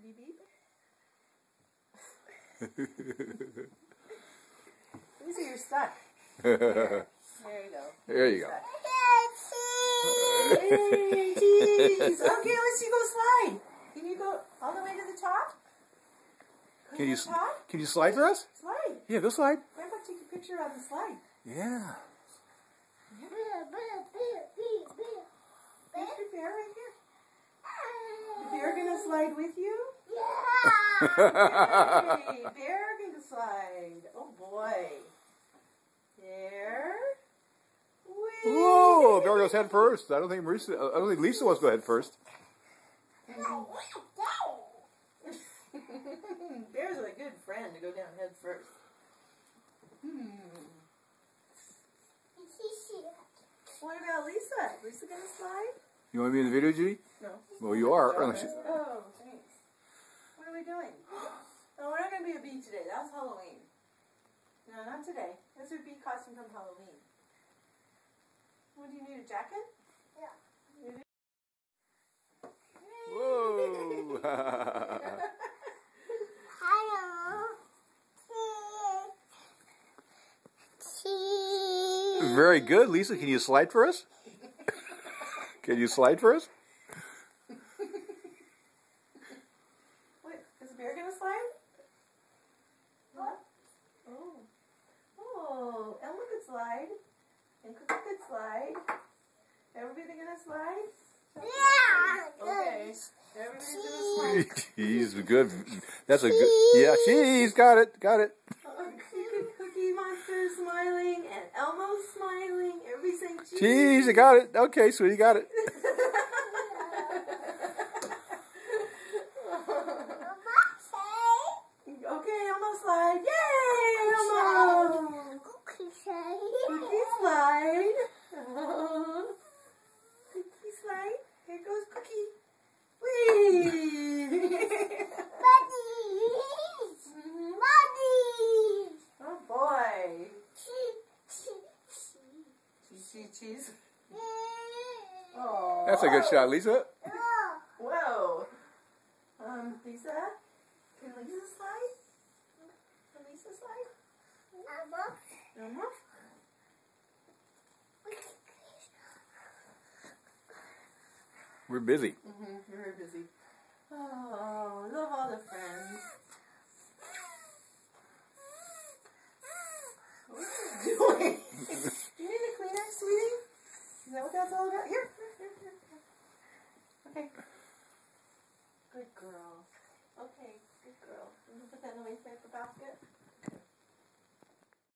Beep beep. Lisa, you're stuck. There you go. There you go. Hey, geez. Okay, let's see, go slide. Can you go all the way to the top? Can you slide for us? Slide. Yeah, go slide. Grandpa, take a picture on the slide. Yeah. There's the bear right here. The bear gonna slide with you? Hey, bear gonna slide. Oh boy. Bear. Whee. Whoa! Bear goes head first. I don't think Lisa wants to go head first. Bear's a good friend to go down head first. What about Lisa? Lisa gonna slide? You want to be in the video, Judy? No. Well, you are. Oh, thanks. What are we doing? No, we're not going to be a bee today. That's Halloween. No, not today. That's a bee costume from Halloween. What, do you need a jacket? Yeah. Whoa! Very good, Lisa. Can you slide for us? Can you slide for us? Wait, is the bear gonna slide? What? Oh. Oh, Elma could slide. And Cookie could slide. Everybody gonna slide? Yeah. Okay. Everybody's gonna slide. He's good. That's a good. Yeah, she's got it. Got it. Cookie Monster smiling and Elmo's smiling. Everybody's saying cheese. Cheese, you got it. Okay, sweetie, got it. Okay, Elmo slide. Yay, Elmo! Cookie slide. Cookie slide. Here goes Cookie. Whee! Oh boy. Cheese. Oh. That's a good shot, Lisa. Whoa. Lisa? Can Lisa slide? Can Lisa slide? Elmo? We're busy. You're very busy. Oh, love all the friends. What are you doing? Do you need a Kleenex, sweetie? Is that what that's all about? Here. Okay. Good girl. Okay, good girl. You can put that in the wastepaper basket.